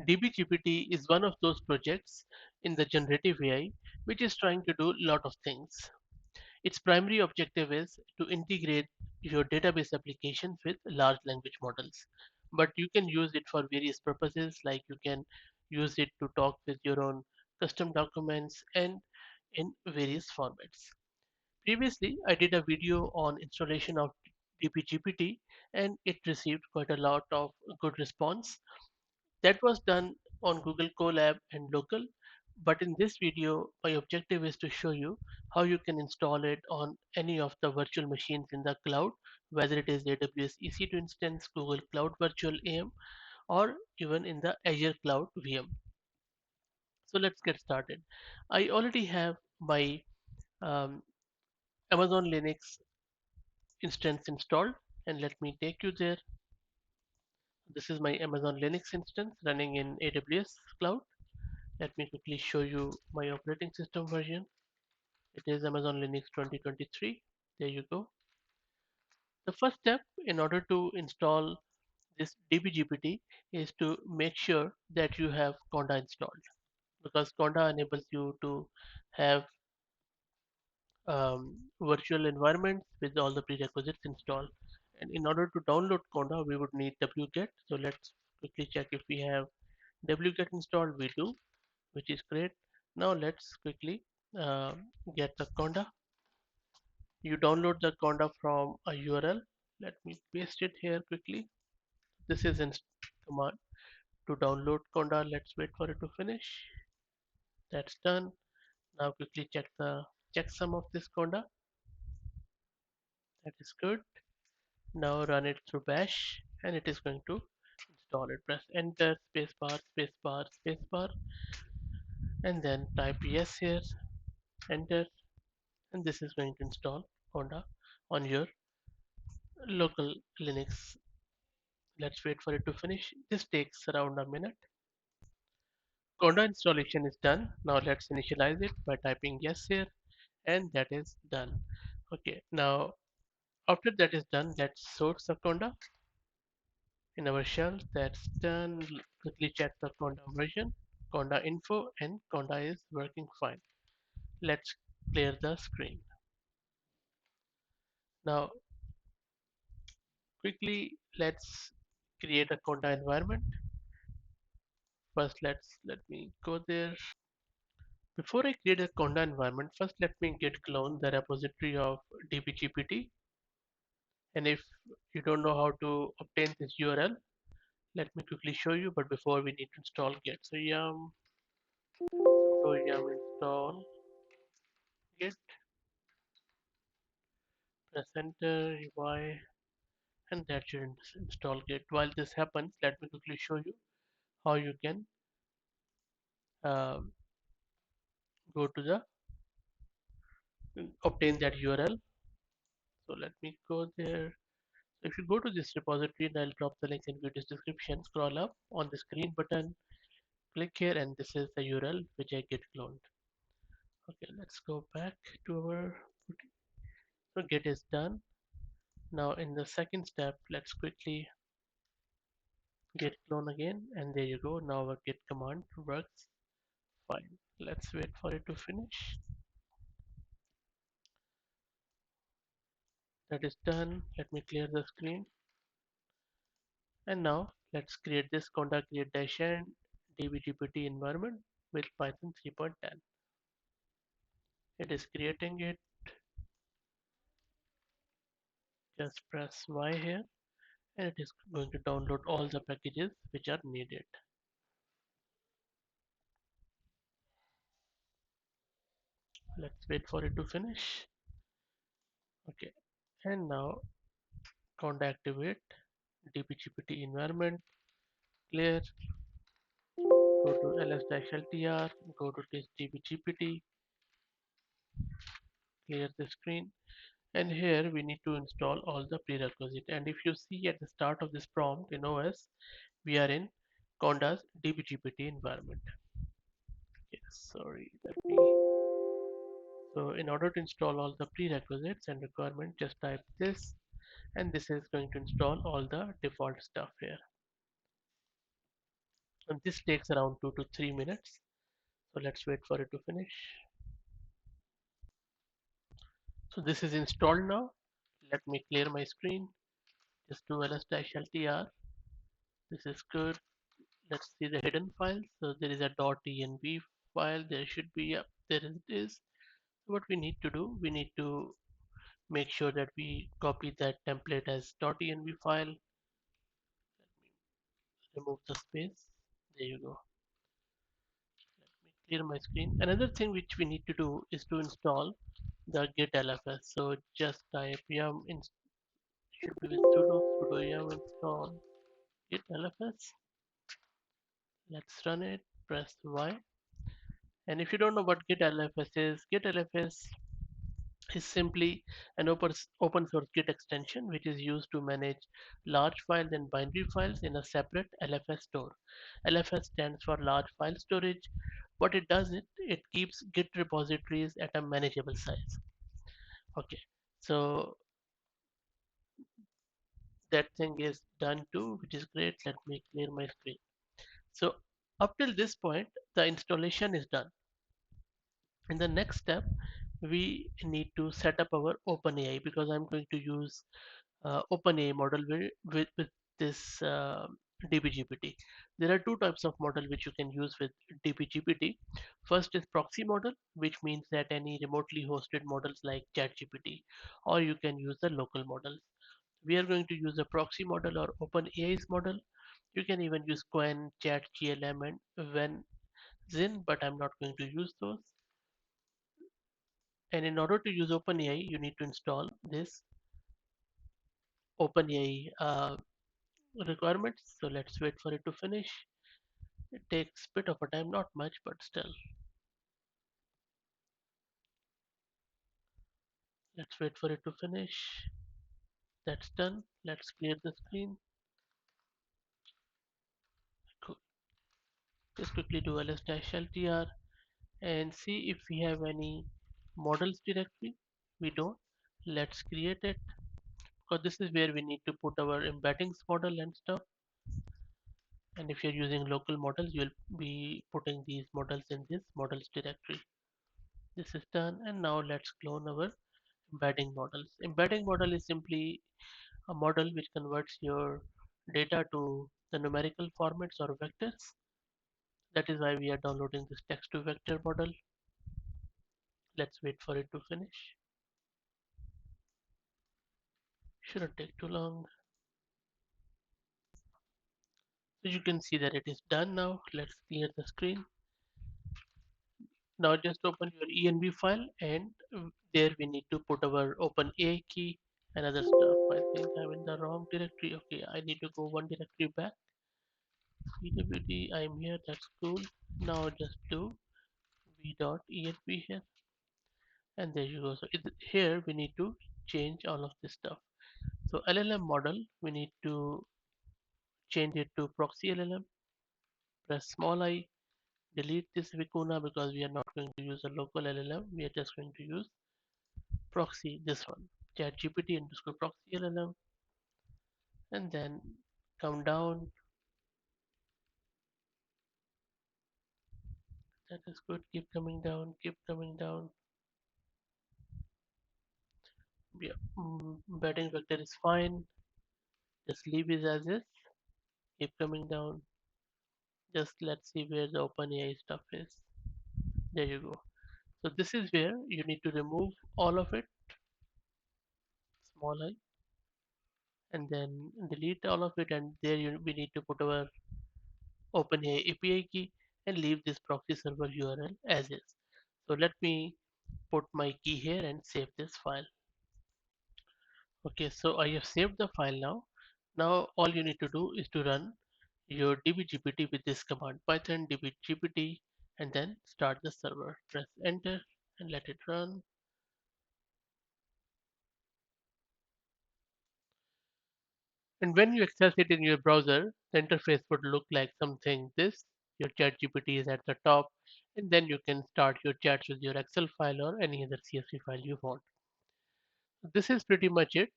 DB GPT is one of those projects in the generative AI which is trying to do a lot of things. Its primary objective is to integrate your database applications with large language models. But you can use it for various purposes, like you can use it to talk with your own custom documents and in various formats. Previously, I did a video on installation of DBGPT and it received quite a lot of good response. That was done on Google Colab and local. But in this video, my objective is to show you how you can install it on any of the virtual machines in the cloud, whether it is AWS EC2 instance, Google Cloud Virtual AM, or even in the Azure Cloud VM. So let's get started. I already have my um, Amazon Linux instance installed, and let me take you there. This is my Amazon Linux instance running in AWS Cloud. Let me quickly show you my operating system version. It is Amazon Linux 2023. There you go. The first step in order to install this DBGPT is to make sure that you have Conda installed, because Conda enables you to have virtual environments with all the prerequisites installed. And in order to download Conda, we would need wget. So let's quickly check if we have wget installed. We do, which is great. Now let's quickly uh, get the Conda. You download the Conda from a URL. Let me paste it here quickly. This is in command to download Conda. Let's wait for it to finish. That's done. Now quickly check the checksum of this Conda. That is good. Now run it through bash and it is going to install it. Press enter, spacebar, spacebar, spacebar, and then type yes here, enter, and this is going to install Conda on your local Linux. Let's wait for it to finish. This takes around a minute. Conda installation is done. Now let's initialize it by typing yes here, and that is done. Okay, now after that is done, let's source the Conda in our shell. That's done. Quickly check the Conda version, Conda info, and Conda is working fine. Let's clear the screen. Now quickly let's create a Conda environment. First, let me go there. Before I create a Conda environment, first let me git clone the repository of dbgpt. And if you don't know how to obtain this URL, let me quickly show you. But before, we need to install git. So yum sudo yum install git, press enter, y, and that should install git. While this happens, let me quickly show you how you can um, go to the obtain that URL. So let me go there. So if you go to this repository, and I'll drop the link in video's description, scroll up on the screen button, click here, and this is the URL which I get cloned. Okay, let's go back to our so git is done. Now in the second step, let's quickly git clone again, and there you go. Now our git command works fine. Let's wait for it to finish. That is done. Let me clear the screen. And now let's create this conda create dash n dbgpt environment with Python 3.10. It is creating it. Just press Y here, and it is going to download all the packages which are needed. Let's wait for it to finish. Okay, and now conda activate dbgpt environment, clear, go to ls-ltr, go to this dbgpt, clear the screen, and here we need to install all the prerequisite. And if you see at the start of this prompt in OS, we are in conda's dbgpt environment. Okay, sorry, let me. So in order to install all the prerequisites and requirement, just type this, and this is going to install all the default stuff here. And this takes around 2 to 3 minutes. So let's wait for it to finish. So this is installed now. Let me clear my screen. Just do ls-ltr. This is good. Let's see the hidden files. So there is a .env file. There should be, yeah, there it is. What we need to do, we need to make sure that we copy that template as .env file. Remove the space. There you go. Let me clear my screen. Another thing which we need to do is to install the git lfs. So just type yum in should be with sudo yum install git lfs. Let's run it. Press Y. And if you don't know what git lfs is, git lfs is simply an open source Git extension which is used to manage large files and binary files in a separate LFS store. LFS stands for large file storage. What it does, it keeps Git repositories at a manageable size. Okay, so that thing is done too, which is great. Let me clear my screen. So up till this point, the installation is done. In the next step, we need to set up our OpenAI because I'm going to use OpenAI model with this DB GPT. There are two types of model which you can use with DB GPT. First is proxy model, which means that any remotely hosted models like ChatGPT, or you can use the local models. We are going to use a proxy model or OpenAI's model. You can even use Quen, Chat, GLM, and Zin, but I'm not going to use those. And in order to use OpenAI, you need to install this OpenAI requirements. So let's wait for it to finish. It takes a bit of a time, not much, but still. Let's wait for it to finish. That's done. Let's clear the screen. Cool. Just quickly do ls-ltr and see if we have any models directory. We don't. Let's create it because this is where we need to put our embeddings model and stuff. And if you're using local models, you'll be putting these models in this models directory. This is done, and now let's clone our embedding models. Embedding model is simply a model which converts your data to the numerical formats or vectors. That is why we are downloading this text to vector model. Let's wait for it to finish. Shouldn't take too long. So you can see that it is done now. Let's clear the screen. Now just open your env file and there we need to put our OpenAI key and other stuff. I think I'm in the wrong directory. Okay, I need to go one directory back. PWD, I'm here, that's cool. Now just do v.env here and there you go. So here we need to change all of this stuff. So LLM model, we need to change it to proxy LLM. Press small I, delete this Vicuna because we are not going to use a local LLM. We are just going to use proxy, this one, chat GPT underscore proxy LLM, and then come down. That is good. Keep coming down, keep coming down. Yeah, embedding vector is fine. Just leave it as is. Keep coming down. Just let's see where the OpenAI stuff is. There you go. So this is where you need to remove all of it, small I, and then delete all of it, and there we need to put our OpenAI API key and leave this proxy server URL as is. So let me put my key here and save this file. Okay, so I have saved the file now. Now all you need to do is to run your dbgpt with this command python dbgpt and then start the server. Press enter and let it run. And when you access it in your browser, the interface would look like something this. Your chat GPT is at the top, and then you can start your chats with your Excel file or any other CSV file you want. This is pretty much it.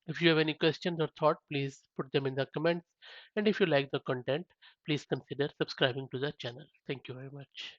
If you have any questions or thought, please put them in the comments. And if you like the content, please consider subscribing to the channel. Thank you very much.